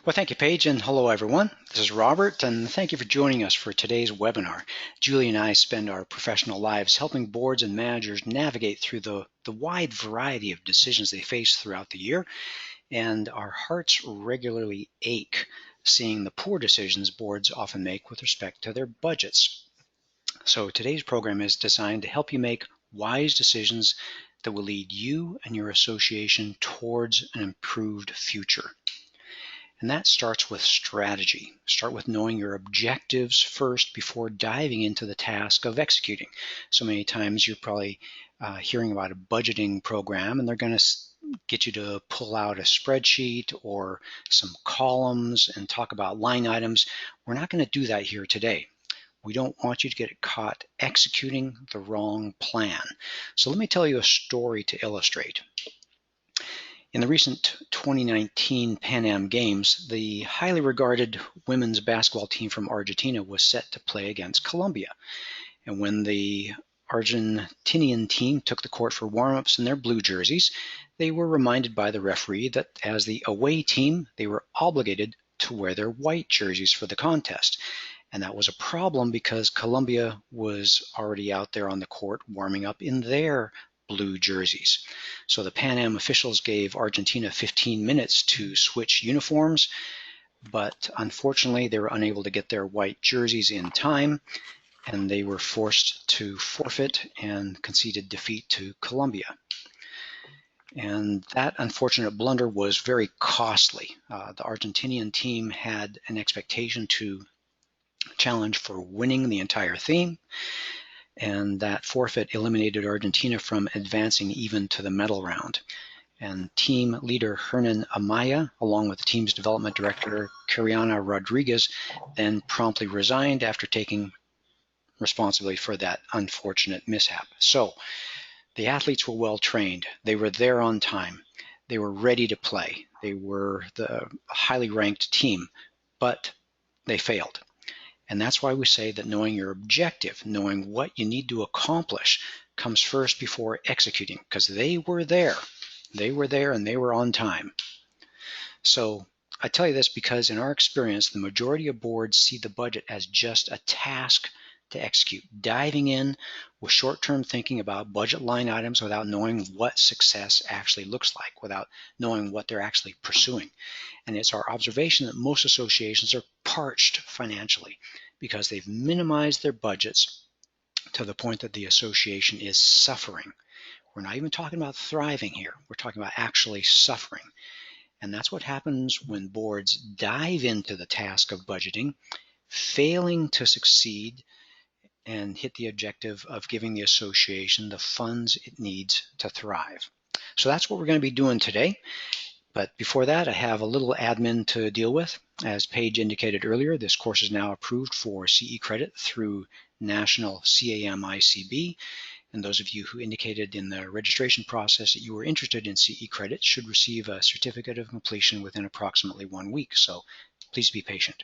Well, thank you, Paige, and hello, everyone. This is Robert, and thank you for joining us for today's webinar. Julie and I spend our professional lives helping boards and managers navigate through the wide variety of decisions they face throughout the year, and our hearts regularly ache seeing the poor decisions boards often make with respect to their budgets. So today's program is designed to help you make wise decisions that will lead you and your association towards an improved future. And that starts with strategy. Start with knowing your objectives first before diving into the task of executing. So many times you're probably hearing about a budgeting program, and they're going to get you to pull out a spreadsheet or some columns and talk about line items. We're not going to do that here today. We don't want you to get caught executing the wrong plan. So let me tell you a story to illustrate. In the recent 2019 Pan Am Games, the highly regarded women's basketball team from Argentina was set to play against Colombia. And when the Argentinian team took the court for warm-ups in their blue jerseys, they were reminded by the referee that as the away team, they were obligated to wear their white jerseys for the contest. And that was a problem because Colombia was already out there on the court warming up in their blue jerseys. So the Pan Am officials gave Argentina 15 minutes to switch uniforms, but unfortunately they were unable to get their white jerseys in time, and they were forced to forfeit and conceded defeat to Colombia. And that unfortunate blunder was very costly. The Argentinian team had an expectation to challenge for winning the entire theme, and that forfeit eliminated Argentina from advancing even to the medal round. And team leader Hernan Amaya, along with the team's development director Cariana Rodriguez, then promptly resigned after taking responsibility for that unfortunate mishap. So the athletes were well trained. They were there on time. They were ready to play. They were the highly ranked team, but they failed. And that's why we say that knowing your objective, knowing what you need to accomplish, comes first before executing, because they were there. They were there and they were on time. So I tell you this because in our experience, the majority of boards see the budget as just a task to execute, diving in with short-term thinking about budget line items without knowing what success actually looks like, without knowing what they're actually pursuing. And it's our observation that most associations are parched financially because they've minimized their budgets to the point that the association is suffering. We're not even talking about thriving here. We're talking about actually suffering. And that's what happens when boards dive into the task of budgeting, failing to succeed and hit the objective of giving the association the funds it needs to thrive. So that's what we're going to be doing today. But before that, I have a little admin to deal with. As Paige indicated earlier, this course is now approved for CE credit through National CAM-ICB. And those of you who indicated in the registration process that you were interested in CE credit should receive a certificate of completion within approximately 1 week. So please be patient.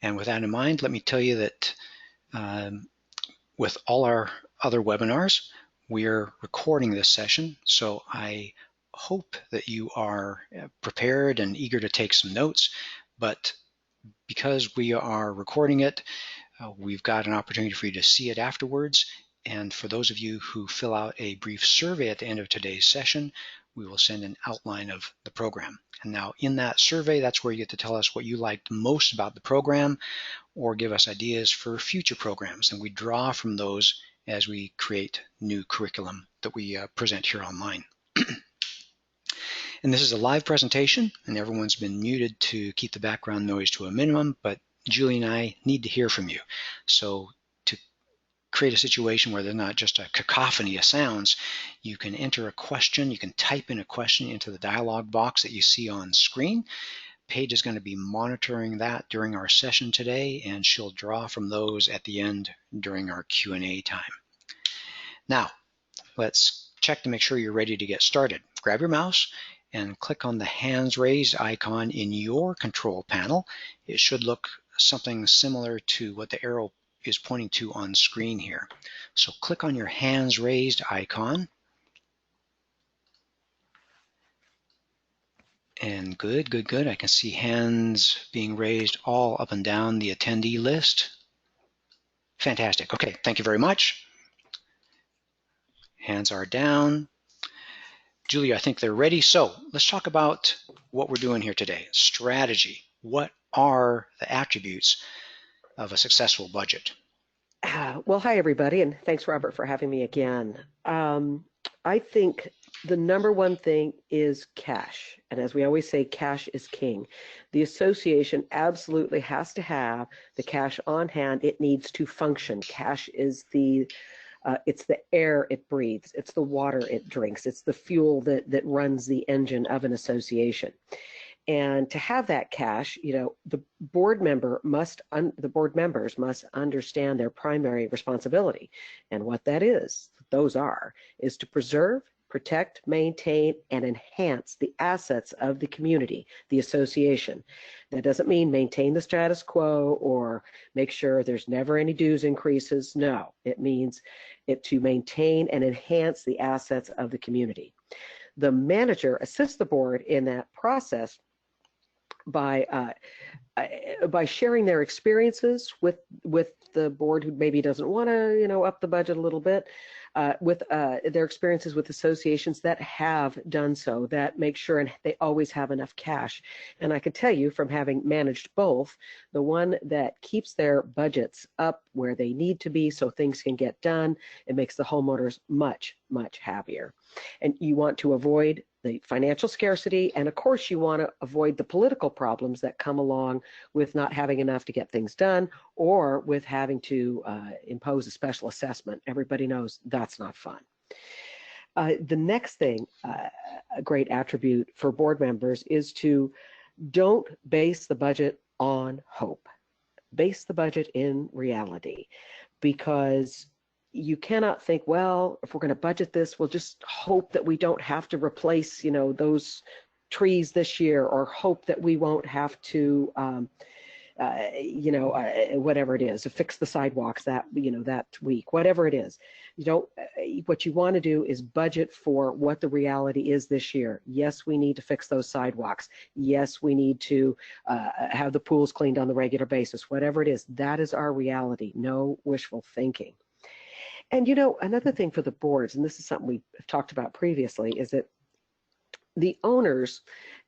And with that in mind, let me tell you that with all our other webinars, we're recording this session. So I hope that you are prepared and eager to take some notes, but because we are recording it, we've got an opportunity for you to see it afterwards. And for those of you who fill out a brief survey at the end of today's session, we will send an outline of the program. And now in that survey, that's where you get to tell us what you liked most about the program or give us ideas for future programs. And we draw from those as we create new curriculum that we present here online. And this is a live presentation, and everyone's been muted to keep the background noise to a minimum, but Julie and I need to hear from you. So to create a situation where there's not just a cacophony of sounds, you can enter a question, you can type in a question into the dialog box that you see on screen. Paige is going to be monitoring that during our session today, and she'll draw from those at the end during our Q&A time. Now, let's check to make sure you're ready to get started. Grab your mouse and click on the hands raised icon in your control panel. It should look something similar to what the arrow is pointing to on screen here. So click on your hands raised icon, And good, good, good. I can see hands being raised all up and down the attendee list. Fantastic. Okay, thank you very much. Hands are down. Julia, I think they're ready. So let's talk about what we're doing here today. Strategy. What are the attributes of a successful budget? Well, hi, everybody, and thanks, Robert, for having me again. I think the number one thing is cash. And as we always say, cash is king. The association absolutely has to have the cash on hand. It needs to function. Cash is it's the air it breathes. It's the water it drinks. It's the fuel that runs the engine of an association. And to have that cash, the board members must understand their primary responsibility. And what those is to preserve, protect, maintain, and enhance the assets of the community, the association. That doesn't mean maintain the status quo or make sure there's never any dues increases. No, it means to maintain and enhance the assets of the community. The manager assists the board in that process by sharing their experiences with the board who maybe doesn't want to up the budget a little bit, with their experiences with associations that have done so, that make sure and they always have enough cash. And I can tell you from having managed both, the one that keeps their budgets up where they need to be so things can get done, it makes the homeowners much, much happier. And you want to avoid the financial scarcity, and of course you want to avoid the political problems that come along with not having enough to get things done, or with having to impose a special assessment. Everybody knows that's not fun. The next thing, a great attribute for board members, is to don't base the budget on hope. Base the budget in reality, because you cannot think, well, if we're going to budget this, we'll just hope that we don't have to replace, those trees this year, or hope that we won't have to, whatever it is, to fix the sidewalks that week, whatever it is. What you want to do is budget for what the reality is this year. Yes, we need to fix those sidewalks. Yes, we need to have the pools cleaned on the regular basis. Whatever it is, that is our reality. No wishful thinking. And another thing for the boards, and this is something we've talked about previously, is that the owners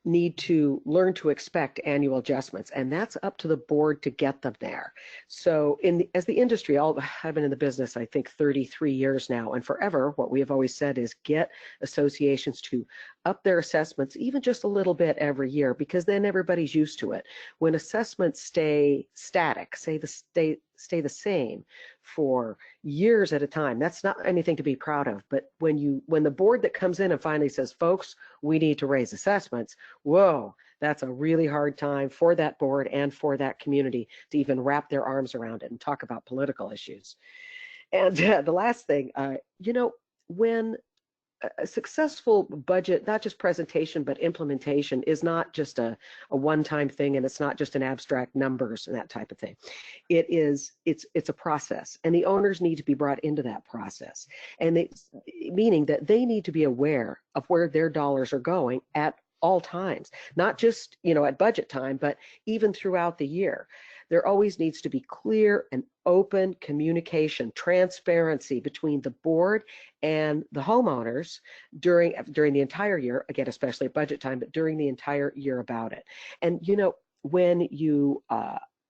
need to learn to expect annual adjustments, and that's up to the board to get them there. So as the industry, I've been in the business, I think 33 years now, and forever, what we have always said is get associations to up their assessments even just a little bit every year, because then everybody's used to it. When assessments stay static, stay the same for years at a time, that's not anything to be proud of. But when the board that comes in and finally says, folks, we need to raise assessments, whoa, that's a really hard time for that board and for that community to even wrap their arms around it and talk about political issues. And the last thing, when a successful budget, not just presentation, but implementation, is not just a one-time thing, and it's not just an abstract numbers and that type of thing. It's a process, and the owners need to be brought into that process, and meaning that they need to be aware of where their dollars are going at all times, not just at budget time, but even throughout the year. There always needs to be clear and open communication, transparency between the board and the homeowners during the entire year, again, especially at budget time, but during the entire year about it. And when you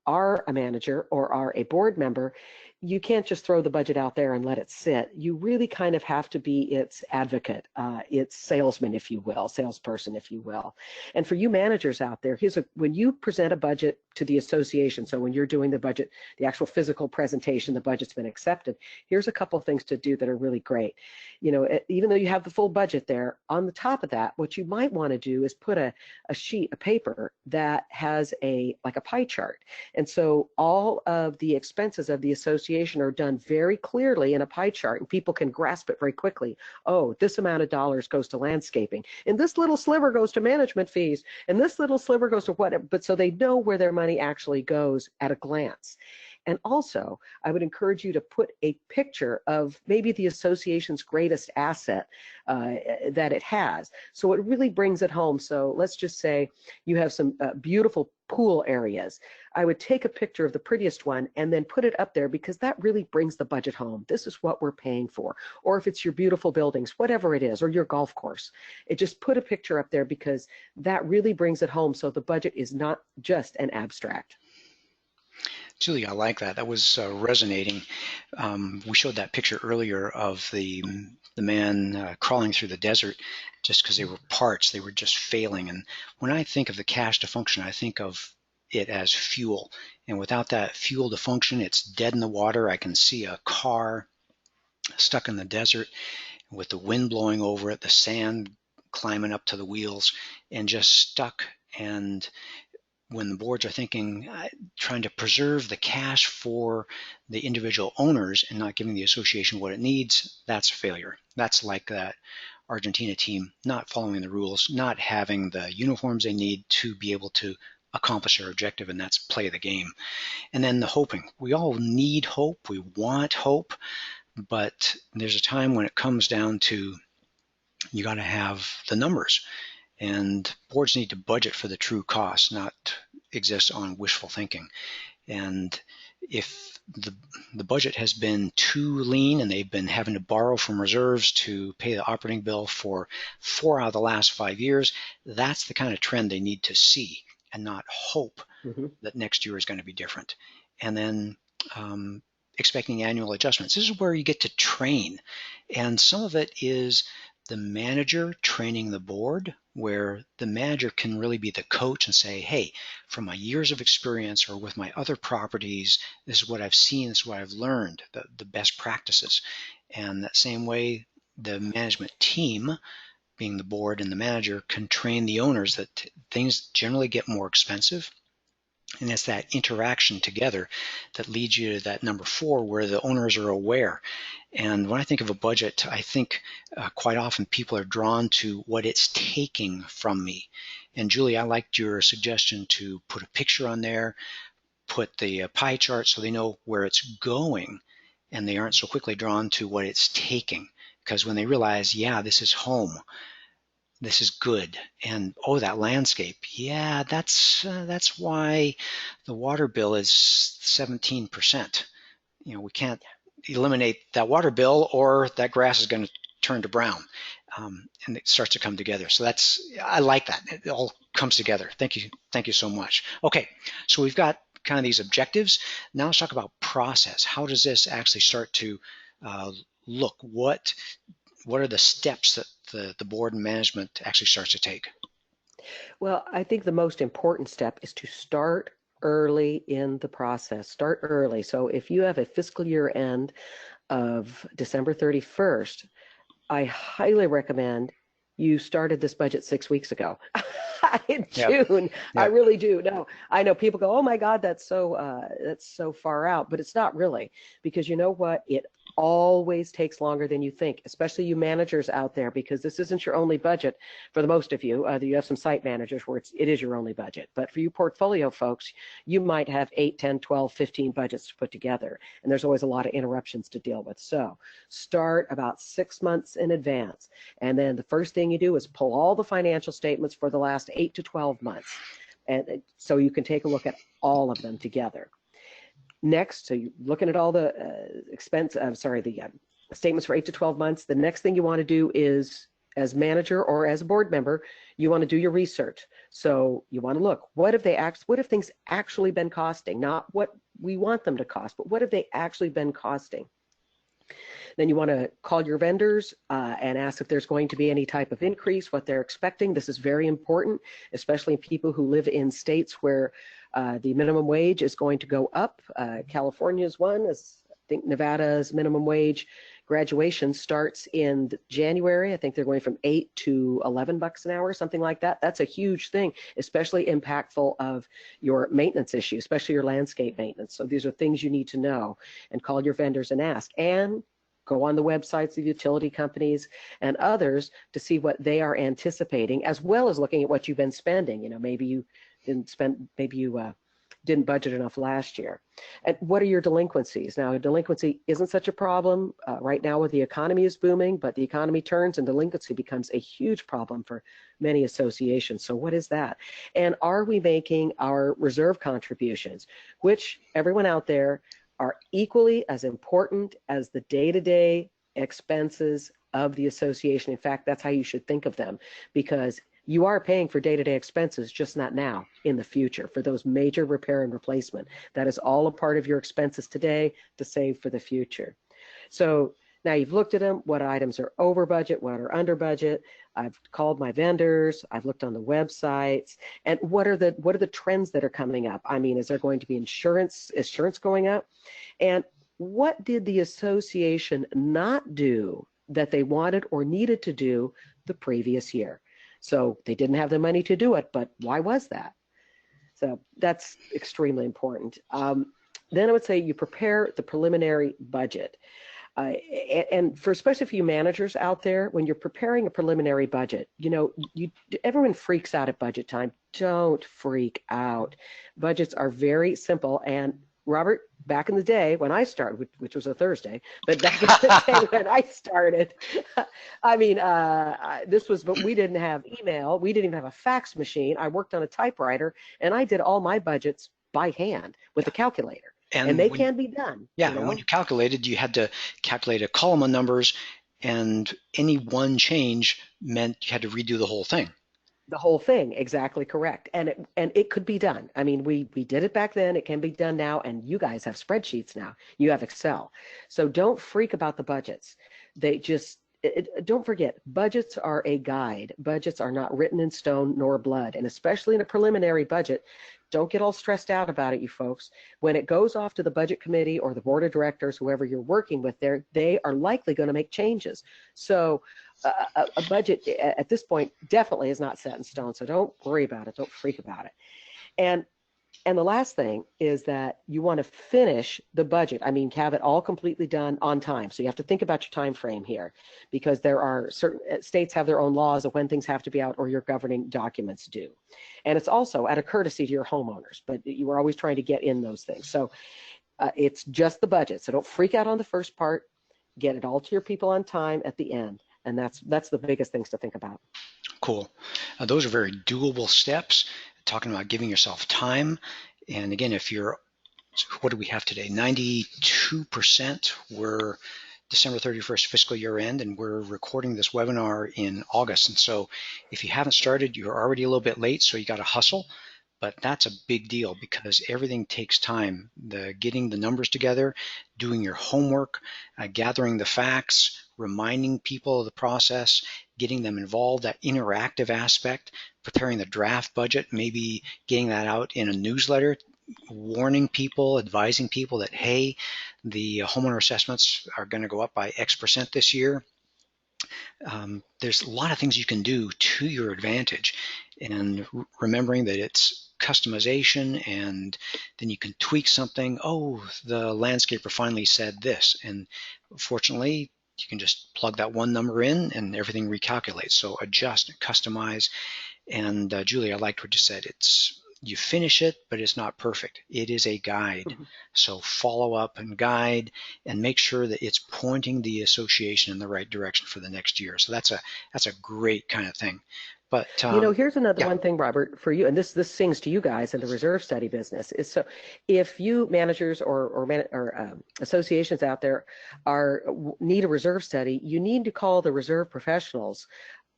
are a manager or are a board member, you can't just throw the budget out there and let it sit. You really kind of have to be its advocate, its salesman, if you will, salesperson, if you will. And for you managers out there, when you present a budget to the association, so when you're doing the budget, the actual physical presentation, the budget's been accepted, here's a couple of things to do that are really great. Even though you have the full budget there, on the top of that, what you might want to do is put a sheet of paper that has like a pie chart. And so all of the expenses of the association are done very clearly in a pie chart, and people can grasp it very quickly. Oh, this amount of dollars goes to landscaping, and this little sliver goes to management fees, and this little sliver goes to what, but so they know where their money actually goes at a glance. And also, I would encourage you to put a picture of maybe the association's greatest asset that it has. So it really brings it home. So let's just say you have some beautiful pool areas. I would take a picture of the prettiest one and then put it up there, because that really brings the budget home. This is what we're paying for. Or if it's your beautiful buildings, whatever it is, or your golf course, it just put a picture up there, because that really brings it home. So the budget is not just an abstract. Julie, I like that. That was resonating. We showed that picture earlier of the man crawling through the desert just because they were parched. They were just failing. And when I think of the cash to function, I think of it as fuel. And without that fuel to function, it's dead in the water. I can see a car stuck in the desert with the wind blowing over it, the sand climbing up to the wheels, and just stuck. And when the boards are thinking, trying to preserve the cash for the individual owners and not giving the association what it needs, that's a failure. That's like that Argentina team not following the rules, not having the uniforms they need to be able to accomplish their objective, and that's play the game. And then the hoping. We all need hope. We want hope, but there's a time when it comes down to you got to have the numbers. And boards need to budget for the true cost, not exist on wishful thinking. And if the budget has been too lean and they've been having to borrow from reserves to pay the operating bill for 4 out of the last 5 years, that's the kind of trend they need to see, and not hope that next year is going to be different. And then expecting annual adjustments. This is where you get to train. And some of it is the manager training the board, where the manager can really be the coach and say, hey, from my years of experience or with my other properties, this is what I've seen, this is what I've learned, the best practices. And that same way, the management team, being the board and the manager, can train the owners that things generally get more expensive. And it's that interaction together that leads you to that number 4, where the owners are aware. And when I think of a budget, I think quite often people are drawn to what it's taking from me. And Julie, I liked your suggestion to put a picture on there, put the pie chart so they know where it's going, and they aren't so quickly drawn to what it's taking. Because when they realize, yeah, this is home, this is good, and oh, that landscape, yeah, that's why the water bill is 17%. We can't eliminate that water bill, or that grass is going to turn to brown, and it starts to come together. So I like that. It all comes together. Thank you so much. Okay, so we've got kind of these objectives. Now let's talk about process. How does this actually start to look? What are the steps that the board and management actually starts to take? Well, I think the most important step is to start early in the process. Start early. So if you have a fiscal year end of December 31st, I highly recommend you started this budget 6 weeks ago in June. Yep. I really do. No, I know people go, oh my God, that's so far out, but it's not really, because you know what? It always takes longer than you think, especially you managers out there, because this isn't your only budget for the most of you. You have some site managers where it is your only budget, but for you portfolio folks, you might have 8, 10, 12, 15 budgets to put together, and there's always a lot of interruptions to deal with. So start about 6 months in advance, and then the first thing you do is pull all the financial statements for the last 8 to 12 months, and so you can take a look at all of them together. Next, so you're looking at all the statements for 8 to 12 months. The next thing you want to do is, as manager or as a board member, you want to do your research. So you want to look, what have things actually been costing? Not what we want them to cost, but what have they actually been costing? Then you want to call your vendors and ask if there's going to be any type of increase, what they're expecting. This is very important, especially people who live in states where the minimum wage is going to go up. California's one, I think Nevada's minimum wage graduation starts in January. I think they're going from $8 to $11 an hour, something like that. That's a huge thing, especially impactful of your maintenance issue, especially your landscape maintenance. So these are things you need to know, and call your vendors and ask. And go on the websites of utility companies and others to see what they are anticipating, as well as looking at what you've been spending. Maybe you didn't spend, maybe you didn't budget enough last year. And what are your delinquencies? Now, delinquency isn't such a problem right now with the economy is booming, but the economy turns and delinquency becomes a huge problem for many associations. So what is that? And are we making our reserve contributions, which everyone out there are equally as important as the day-to-day expenses of the association. In fact, that's how you should think of them, because you are paying for day-to-day expenses, just not now, in the future, for those major repair and replacement. That is all a part of your expenses today to save for the future. So now you've looked at them, what items are over budget, what are under budget. I've called my vendors, I've looked on the websites, and what are the trends that are coming up? I mean, is there going to be insurance going up? And what did the association not do that they wanted or needed to do the previous year? So they didn't have the money to do it, but why was that? So that's extremely important. Then I would say you prepare the preliminary budget. And for especially for you managers out there, when you're preparing a preliminary budget, everyone freaks out at budget time. Don't freak out. Budgets are very simple. And Robert, back in the day when I started, which was a Thursday, but back in the day when I started, I mean, but we didn't have email. We didn't even have a fax machine. I worked on a typewriter, and I did all my budgets by hand with a calculator. And they can be done. Yeah, and when you calculated, you had to calculate a column of numbers, and any one change meant you had to redo the whole thing. The whole thing, exactly correct. And it could be done. I mean, we did it back then. It can be done now. And you guys have spreadsheets now. You have Excel. So don't freak about the budgets. Don't forget, budgets are a guide. Budgets are not written in stone nor blood. And especially in a preliminary budget, don't get all stressed out about it, you folks. When it goes off to the budget committee or the board of directors, whoever you're working with there, they are likely going to make changes. So a budget at this point definitely is not set in stone. So don't worry about it. Don't freak about it. And the last thing is that you want to finish the budget. I mean, have it all completely done on time. So you have to think about your time frame here, because there are certain states have their own laws of when things have to be out or your governing documents do. And it's also out of courtesy to your homeowners, but you are always trying to get in those things. So it's just the budget. So don't freak out on the first part. Get it all to your people on time at the end. And that's the biggest things to think about. Cool. Those are very doable steps, talking about giving yourself time. And again, what do we have today? 92% were December 31st fiscal year end, and we're recording this webinar in August. And so if you haven't started, you're already a little bit late, so you got to hustle. But that's a big deal, because everything takes time. Getting the numbers together, doing your homework, gathering the facts, reminding people of the process, getting them involved, that interactive aspect, preparing the draft budget, maybe getting that out in a newsletter, warning people, advising people that, hey, the homeowner assessments are going to go up by X% this year. There's a lot of things you can do to your advantage, and remembering that it's customization, and then you can tweak something. Oh, the landscaper finally said this, and fortunately you can just plug that one number in and everything recalculates. So adjust and customize. And Julie, I liked what you said. You finish it, but it's not perfect. It is a guide. Mm-hmm. So follow up and guide, and make sure that it's pointing the association in the right direction for the next year. So that's a great kind of thing. But here's another one thing, Robert, for you, and this sings to you guys in the reserve study business, is so if you managers or associations out there need a reserve study, you need to call the reserve professionals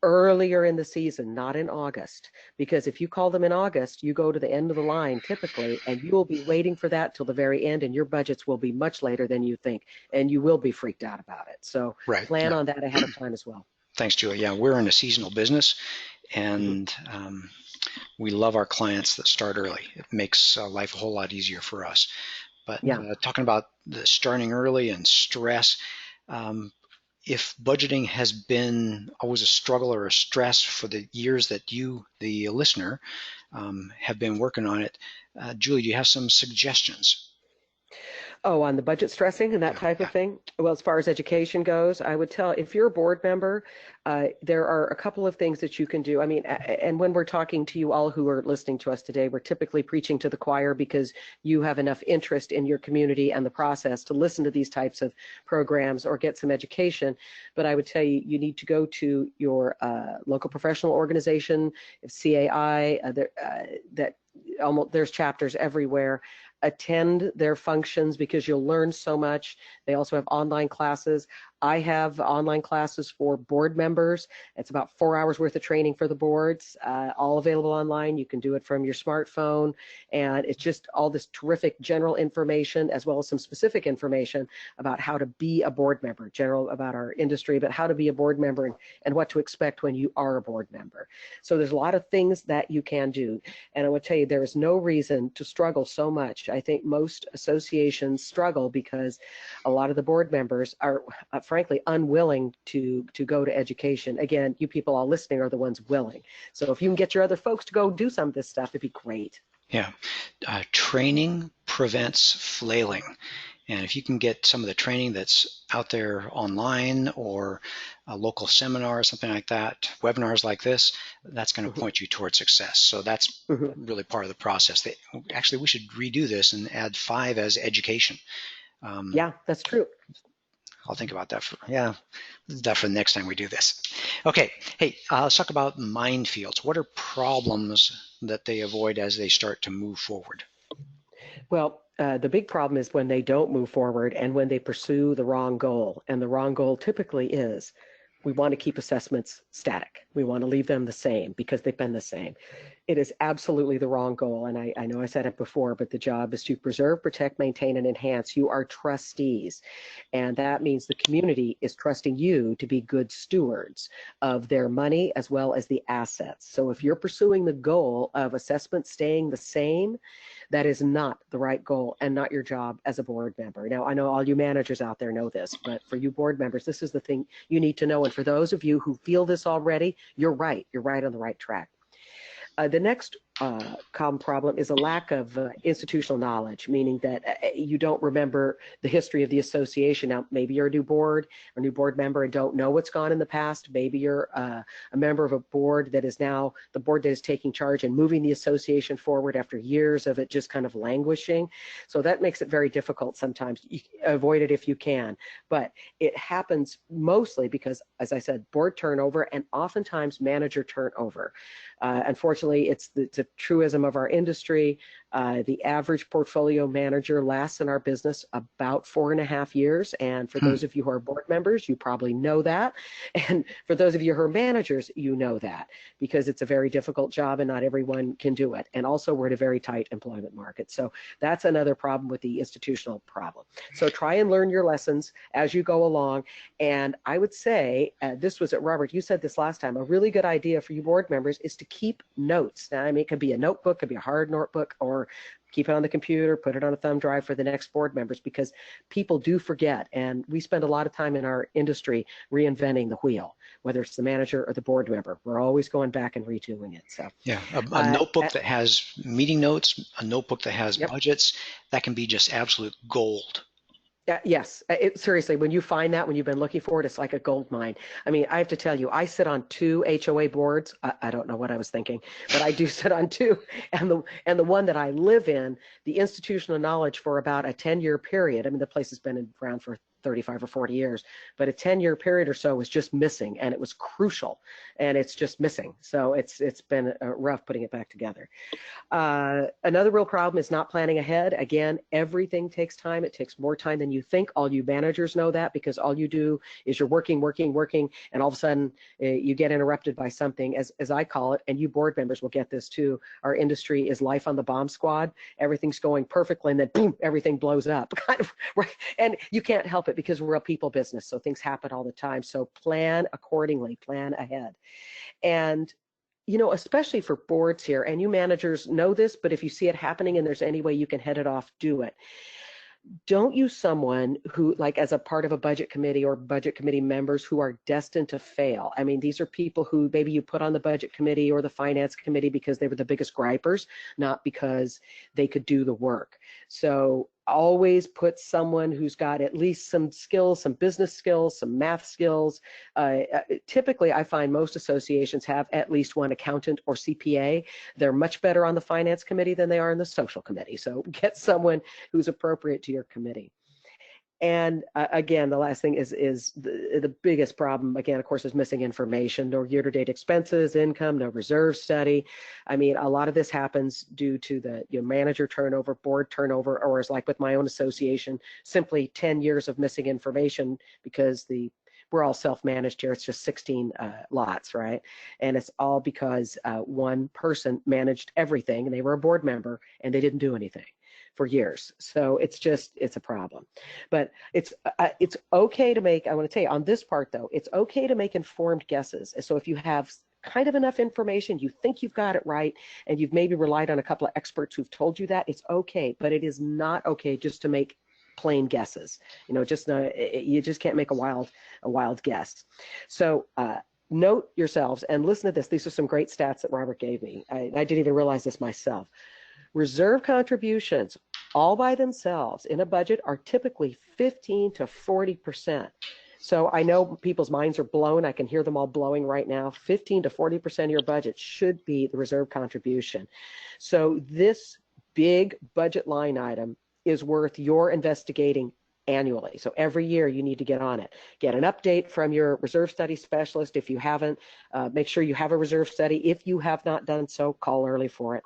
earlier in the season, not in August, because if you call them in August, you go to the end of the line typically, and you will be waiting for that till the very end, and your budgets will be much later than you think, and you will be freaked out about it. So plan on that ahead of time as well. Thanks, Julie. Yeah, we're in a seasonal business, and we love our clients that start early. It makes life a whole lot easier for us. But talking about the starting early and stress, if budgeting has been always a struggle or a stress for the years that you, the listener, have been working on it, Julie, do you have some suggestions? Oh, on the budget stressing and that Yeah, type of yeah. thing? Well, as far as education goes, I would tell if you're a board member, there are a couple of things that you can do. I mean, and when we're talking to you all who are listening to us today, we're typically preaching to the choir because you have enough interest in your community and the process to listen to these types of programs or get some education. But I would tell you, you need to go to your local professional organization, CAI, that almost there's chapters everywhere. Attend their functions because you'll learn so much. They also have online classes. I have online classes for board members. It's about 4 hours worth of training for the boards, all available online. You can do it from your smartphone, and it's just all this terrific general information as well as some specific information about how to be a board member, general about our industry, but how to be a board member and what to expect when you are a board member. So there's a lot of things that you can do. And I would tell you, there is no reason to struggle so much. I think most associations struggle because a lot of the board members are frankly unwilling to go to education. Again, you people all listening are the ones willing. So if you can get your other folks to go do some of this stuff, it'd be great. Yeah. Training prevents flailing. And if you can get some of the training that's out there online or a local seminar or something like that, webinars like this, that's going to Mm-hmm. point you towards success. So that's Mm-hmm. really part of the process. Actually, we should redo this and add 5 as education. Um, Yeah, that's true. I'll think about that for the next time we do this. Okay, hey, let's talk about minefields. What are problems that they avoid as they start to move forward? Well, the big problem is when they don't move forward and when they pursue the wrong goal. And the wrong goal typically is we want to keep assessments static. We want to leave them the same because they've been the same. It is absolutely the wrong goal. And I know I said it before, but the job is to preserve, protect, maintain, and enhance. You are trustees. And that means the community is trusting you to be good stewards of their money as well as the assets. So if you're pursuing the goal of assessment staying the same, that is not the right goal and not your job as a board member. Now, I know all you managers out there know this, but for you board members, this is the thing you need to know. And for those of you who feel this already, you're right. You're right on the right track. The next common problem is a lack of institutional knowledge, meaning that you don't remember the history of the association. Now, maybe you're a new board or new board member and don't know what's gone in the past. Maybe you're a member of a board that is now the board that is taking charge and moving the association forward after years of it just kind of languishing. So that makes it very difficult sometimes. You avoid it if you can, but it happens mostly because, as I said, board turnover and oftentimes manager turnover. Unfortunately, it's a truism of our industry. The average portfolio manager lasts in our business about 4.5 years. And for Hmm. those of you who are board members, you probably know that. And for those of you who are managers, you know that because it's a very difficult job and not everyone can do it. And also, we're in a very tight employment market. So that's another problem with the institutional problem. So try and learn your lessons as you go along. And I would say, this was at Robert, you said this last time, a really good idea for you board members is to keep notes. Now, I mean, it could be a notebook, could be a hard notebook, or keep it on the computer, put it on a thumb drive for the next board members because people do forget. And we spend a lot of time in our industry reinventing the wheel, whether it's the manager or the board member. We're always going back and redoing it. So, Yeah, a uh, notebook that has meeting notes, a notebook that has yep. budgets, that can be just absolute gold. Yes, seriously, when you find that, when you've been looking for it, it's like a gold mine. I mean, I have to tell you, I sit on 2 HOA boards. I don't know what I was thinking, but I do sit on two. And the one that I live in, the institutional knowledge for about a 10-year period. I mean, the place has been around for 35 or 40 years, but a 10-year period or so was just missing, and it was crucial, and it's just missing. So it's been rough putting it back together. Another real problem is not planning ahead. Again, everything takes time. It takes more time than you think. All you managers know that because all you do is you're working, working, working, and all of a sudden you get interrupted by something, as I call it, and you board members will get this too. Our industry is life on the bomb squad. Everything's going perfectly, and then boom, everything blows up. Kind of, right? And you can't help it because we're a people business, so things happen all the time. So plan accordingly, plan ahead. And especially for boards here, and you managers know this, but if you see it happening and there's any way you can head it off, do it. Don't use someone who, like, as a part of a budget committee or budget committee members who are destined to fail. I mean, these are people who maybe you put on the budget committee or the finance committee because they were the biggest gripers, not because they could do the work. So always put someone who's got at least some skills, some business skills, some math skills. Typically, I find most associations have at least one accountant or CPA. They're much better on the finance committee than they are in the social committee. So get someone who's appropriate to your committee. And again, the last thing is the biggest problem, again, of course, is missing information. No year-to-date expenses, income, no reserve study. I mean, a lot of this happens due to the manager turnover, board turnover, or as like with my own association, simply 10 years of missing information because we're all self-managed here. It's just 16 lots, right? And it's all because one person managed everything, and they were a board member, and they didn't do anything for years. So it's a problem. But it's okay to make, I want to tell you on this part though, it's okay to make informed guesses. So if you have kind of enough information, you think you've got it right, and you've maybe relied on a couple of experts who've told you that, it's okay. But it is not okay just to make plain guesses. You just can't make a wild guess. So note yourselves and listen to this. These are some great stats that Robert gave me. I didn't even realize this myself. Reserve contributions all by themselves in a budget are typically 15 to 40%. So I know people's minds are blown. I can hear them all blowing right now. 15 to 40% of your budget should be the reserve contribution. So this big budget line item is worth your investigating annually. So every year you need to get on it. Get an update from your reserve study specialist. If you haven't, make sure you have a reserve study. If you have not done so, call early for it.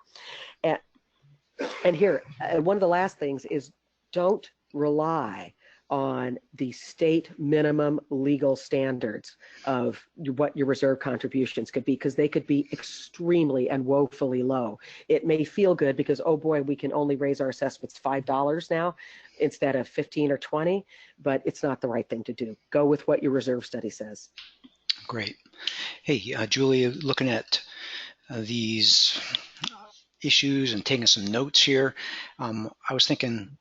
And here, one of the last things is don't rely on the state minimum legal standards of what your reserve contributions could be, because they could be extremely and woefully low. It may feel good because, oh boy, we can only raise our assessments $5 now instead of 15 or 20, but it's not the right thing to do. Go with what your reserve study says. Great. Hey, Julie, looking at these issues and taking some notes here, I was thinking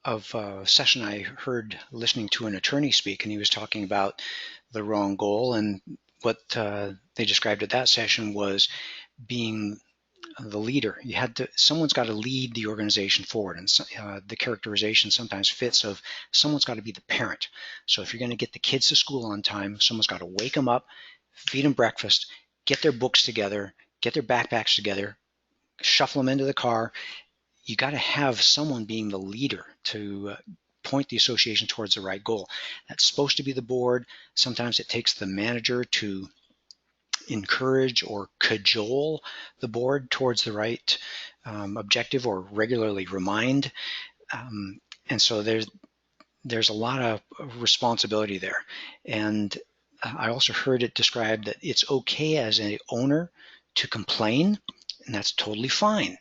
of a session I heard listening to an attorney speak, and he was talking about the wrong goal, and what they described at that session was being the leader. Someone's got to lead the organization forward, and the characterization sometimes fits of someone's got to be the parent. So if you're going to get the kids to school on time, someone's got to wake them up, feed them breakfast, get their books together, get their backpacks together, shuffle them into the car. You got to have someone being the leader to point the association towards the right goal. That's supposed to be the board. Sometimes it takes the manager to encourage or cajole the board towards the right objective, or regularly remind. And so there's a lot of responsibility there. And I also heard it described that it's okay as an owner to complain, and that's totally fine.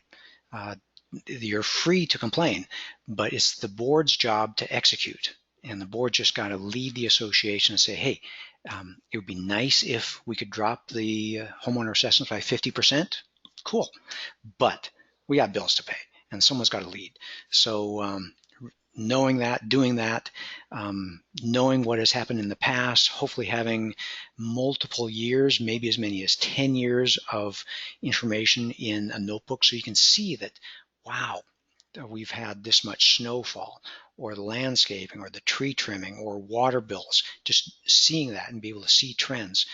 You're free to complain, but it's the board's job to execute. And the board just got to lead the association and say, hey, it would be nice if we could drop the homeowner assessments by 50%. Cool. But we got bills to pay, and someone's got to lead. So knowing that, doing that, knowing what has happened in the past, hopefully having multiple years, maybe as many as 10 years of information in a notebook, so you can see that, wow, we've had this much snowfall, or the landscaping, or the tree trimming, or water bills, just seeing that and be able to see trends.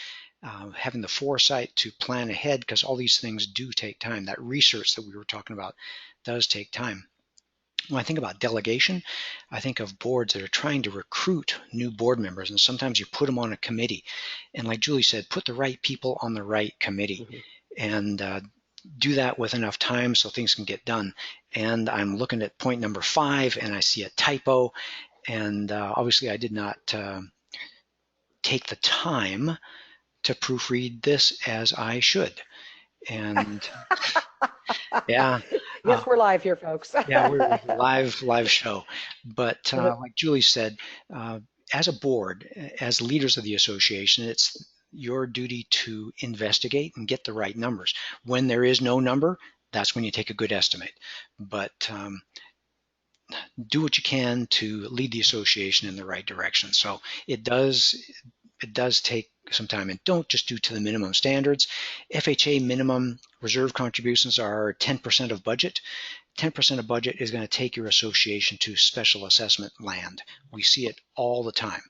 Having the foresight to plan ahead, because all these things do take time. That research that we were talking about does take time. When I think about delegation, I think of boards that are trying to recruit new board members, and sometimes you put them on a committee. And like Julie said, put the right people on the right committee. Mm-hmm. And do that with enough time so things can get done. And I'm looking at point number 5, and I see a typo. And obviously I did not take the time to proofread this as I should. And yeah. Yes, we're live here, folks. Yeah, we're live show. But like Julie said, as a board, as leaders of the association, it's your duty to investigate and get the right numbers. When there is no number, that's when you take a good estimate. But do what you can to lead the association in the right direction. So it does take some time, and don't just do to the minimum standards. FHA minimum reserve contributions are 10% of budget. 10% of budget is going to take your association to special assessment land. We see it all the time.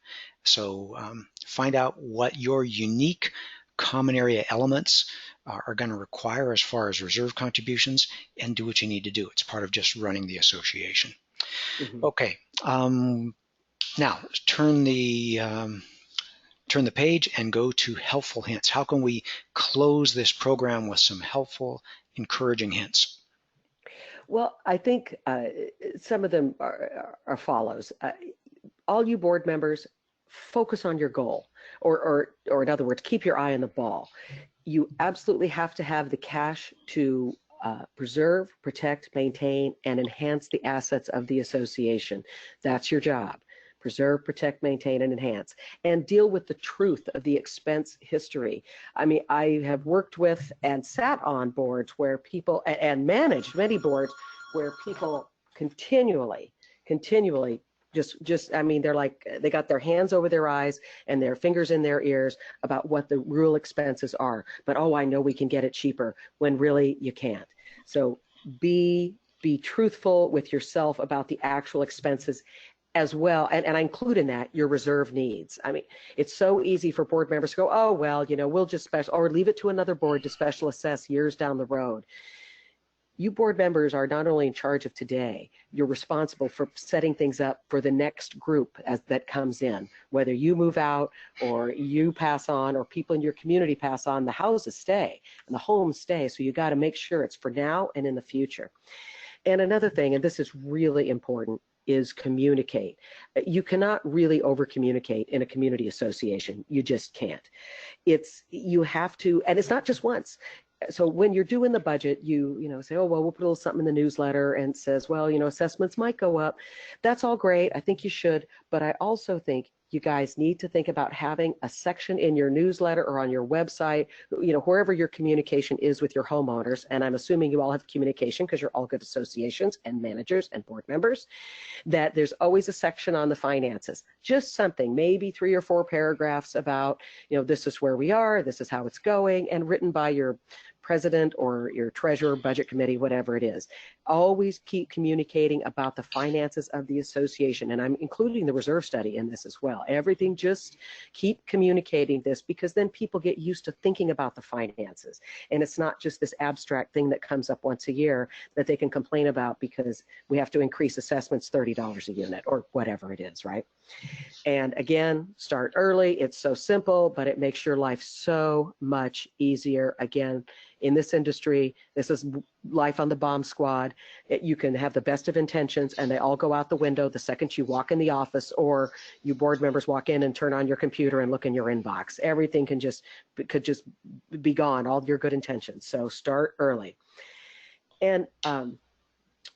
So find out what your unique common area elements are going to require as far as reserve contributions, and do what you need to do. It's part of just running the association. Mm-hmm. Okay, now turn the page and go to helpful hints. How can we close this program with some helpful, encouraging hints? Well, I think some of them are follows. All you board members, focus on your goal, or in other words, keep your eye on the ball. You absolutely have to have the cash to preserve, protect, maintain, and enhance the assets of the association. That's your job. Preserve, protect, maintain, and enhance, and deal with the truth of the expense history. I mean, I have worked with and sat on boards where people, and managed many boards where people continually I mean, they're like, they got their hands over their eyes and their fingers in their ears about what the real expenses are. But, oh, I know we can get it cheaper, when really you can't. So be truthful with yourself about the actual expenses as well. And I include in that your reserve needs. I mean, it's so easy for board members to go, oh, well, we'll just special, or leave it to another board to special assess years down the road. You board members are not only in charge of today, you're responsible for setting things up for the next group as that comes in. Whether you move out or you pass on or people in your community pass on, the houses stay and the homes stay. So you got to make sure it's for now and in the future. And another thing, and this is really important, is communicate. You cannot really over communicate in a community association. You just can't. You have to, and it's not just once. So when you're doing the budget, you say, oh, well, we'll put a little something in the newsletter, and it says, well, assessments might go up. That's all great. I think you should. But I also think you guys need to think about having a section in your newsletter or on your website, wherever your communication is with your homeowners. And I'm assuming you all have communication because you're all good associations and managers and board members, that there's always a section on the finances, just something, maybe 3 or 4 paragraphs about, this is where we are, this is how it's going, and written by your president or your treasurer, budget committee, whatever it is. Always keep communicating about the finances of the association. And I'm including the reserve study in this as well. Everything, just keep communicating this, because then people get used to thinking about the finances. And it's not just this abstract thing that comes up once a year that they can complain about because we have to increase assessments $30 a unit or whatever it is, right? And again, start early. It's so simple, but it makes your life so much easier. Again, in this industry, this is life on the bomb squad. You can have the best of intentions and they all go out the window the second you walk in the office, or you board members walk in and turn on your computer and look in your inbox. Everything could just be gone, all your good intentions. So start early. And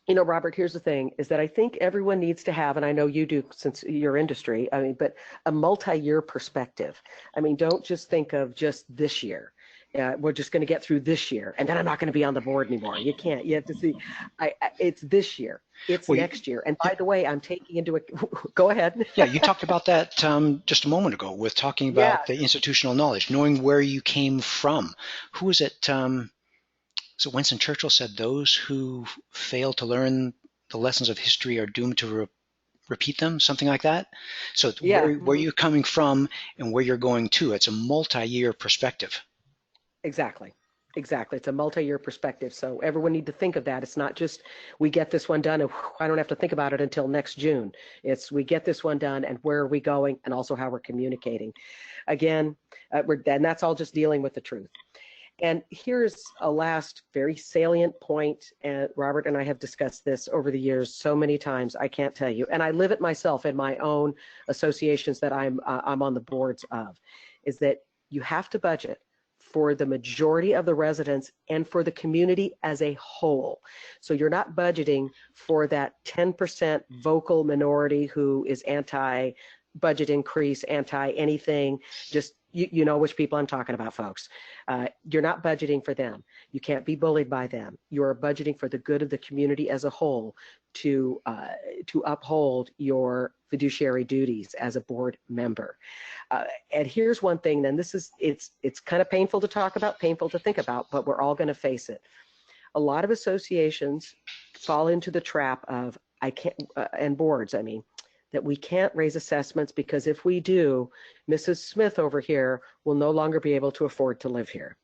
Robert, here's the thing, is that I think everyone needs to have, and I know you do since your industry, but a multi-year perspective. Don't just think of just this year. We're just going to get through this year, and then I'm not going to be on the board anymore. You can't. You have to see, it's this year. It's next year. And by the way, I'm taking into it. Go ahead. Yeah, you talked about that just a moment ago with talking about the institutional knowledge, knowing where you came from. Who was it? So Winston Churchill said, those who fail to learn the lessons of history are doomed to repeat them, something like that. So where you're coming from and where you're going to, it's a multi-year perspective. Exactly. It's a multi-year perspective. So everyone need to think of that. It's not just we get this one done and I don't have to think about it until next June. It's we get this one done and where are we going, and also how we're communicating. Again, and that's all just dealing with the truth. And here's a last very salient point, and Robert and I have discussed this over the years so many times, I can't tell you, and I live it myself in my own associations that I'm on the boards of, is that you have to budget for the majority of the residents and for the community as a whole. So you're not budgeting for that 10% vocal minority who is anti-budget increase, anti-anything, just you know which people I'm talking about, folks. You're not budgeting for them. You can't be bullied by them. You are budgeting for the good of the community as a whole to uphold your fiduciary duties as a board member. And here's one thing, then it's kind of painful to talk about, painful to think about, but we're all going to face it. A lot of associations fall into the trap of I can't, and boards, I mean, that we can't raise assessments because if we do, Mrs. Smith over here will no longer be able to afford to live here.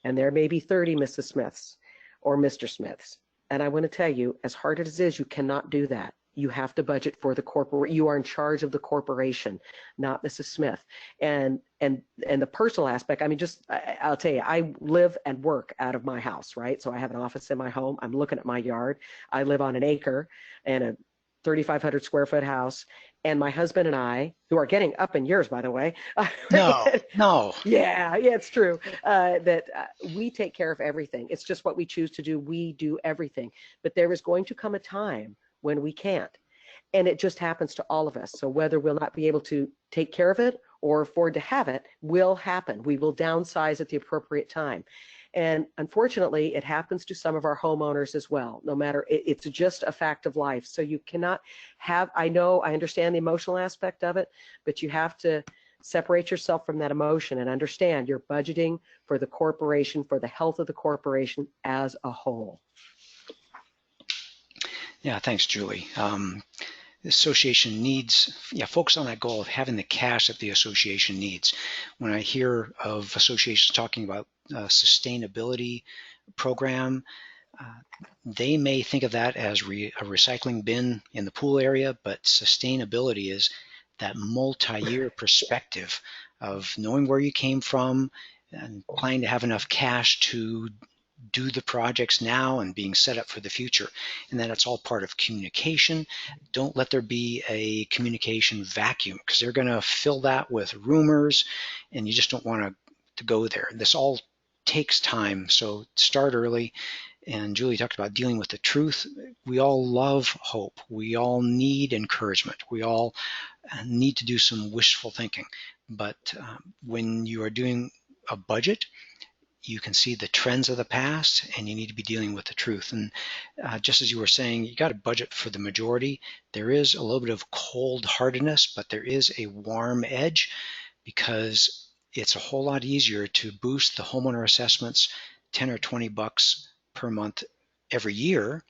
And there may be 30 Mrs. Smiths or Mr. Smiths. And I want to tell you, as hard as it is, you cannot do that. You have to budget for the corporate. You are in charge of the corporation, not Mrs. Smith. And the personal aspect. I mean, I'll tell you, I live and work out of my house, right? So I have an office in my home. I'm looking at my yard. I live on an acre and a 3,500 square foot house. And my husband and I, who are getting up in years, by the way, No. yeah, it's true that we take care of everything. It's just what we choose to do. We do everything. But there is going to come a time when we can't. And it just happens to all of us. So whether we'll not be able to take care of it or afford to have it will happen. We will downsize at the appropriate time. And unfortunately, it happens to some of our homeowners as well, no matter, it's just a fact of life. So you cannot have, I understand the emotional aspect of it, but you have to separate yourself from that emotion and understand you're budgeting for the corporation, for the health of the corporation as a whole. Yeah, thanks, Julie. The association needs, focus on that goal of having the cash that the association needs. When I hear of associations talking about sustainability program, they may think of that as a recycling bin in the pool area, but sustainability is that multi-year perspective of knowing where you came from and planning to have enough cash to do the projects now and being set up for the future. And then it's all part of communication. Don't let there be a communication vacuum because they're going to fill that with rumors and you just don't want to go there. This all takes time, so start early. And Julie talked about dealing with the truth. We all love hope. We all need encouragement. We all need to do some wishful thinking. But when you are doing a budget, you can see the trends of the past and you need to be dealing with the truth. And just as you were saying, you got to budget for the majority. There is a little bit of cold-heartedness, but there is a warm edge because it's a whole lot easier to boost the homeowner assessments 10 or 20 bucks per month every year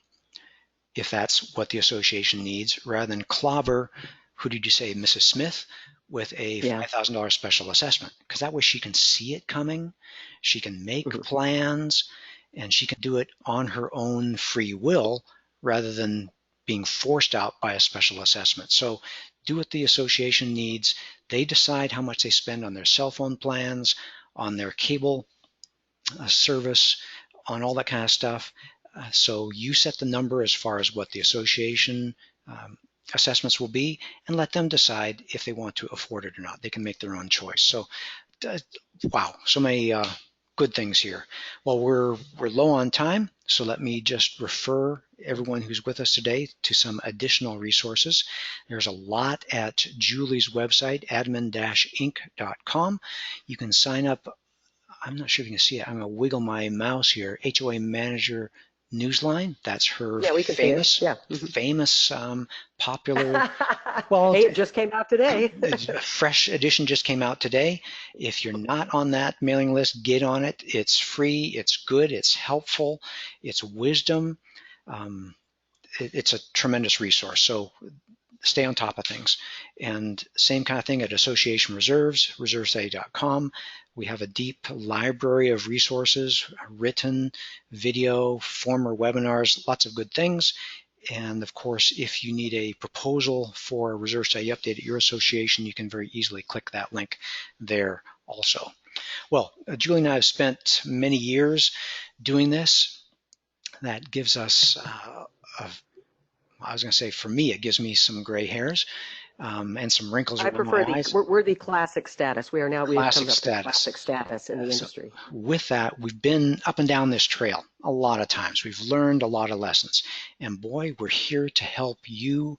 if that's what the association needs, rather than clobber, who did you say, Mrs. Smith, with a $5,000 special assessment, because that way she can see it coming, she can make plans, and she can do it on her own free will rather than being forced out by a special assessment. So do what the association needs. They decide how much they spend on their cell phone plans, on their cable service, on all that kind of stuff. So you set the number as far as what the association assessments will be, and let them decide if they want to afford it or not. They can make their own choice. So, wow, so many good things here. Well, we're low on time, so let me just refer everyone who's with us today to some additional resources. There's a lot at Julie's website, adamen-inc.com. You can sign up. I'm not sure if you can see it. I'm going to wiggle my mouse here. HOA Manager Newsline. That's her famous, popular. Well, hey, it just came out today. A fresh edition just came out today. If you're not on that mailing list, get on it. It's free. It's good. It's helpful. It's wisdom. It's a tremendous resource. So stay on top of things. And same kind of thing at Association Reserves, reservestudy.com. We have a deep library of resources, written, video, former webinars, lots of good things. And of course, if you need a proposal for a reserve study update at your association, you can very easily click that link there also. Well, Julie and I have spent many years doing this. That gives us I was going to say, for me, it gives me some gray hairs and some wrinkles around my eyes. We're the classic status. We've come up with classic status in the industry. So with that, we've been up and down this trail a lot of times. We've learned a lot of lessons. And boy, we're here to help you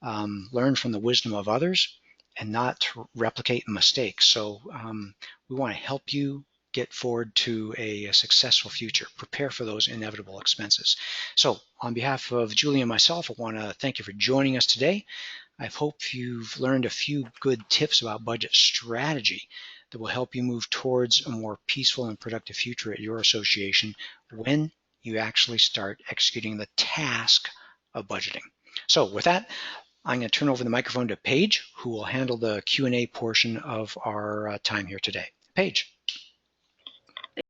learn from the wisdom of others and not replicate mistakes. So we want to help you get forward to a successful future. Prepare for those inevitable expenses. So on behalf of Julie and myself, I want to thank you for joining us today. I hope you've learned a few good tips about budget strategy that will help you move towards a more peaceful and productive future at your association when you actually start executing the task of budgeting. So with that, I'm going to turn over the microphone to Paige, who will handle the Q&A portion of our time here today. Paige.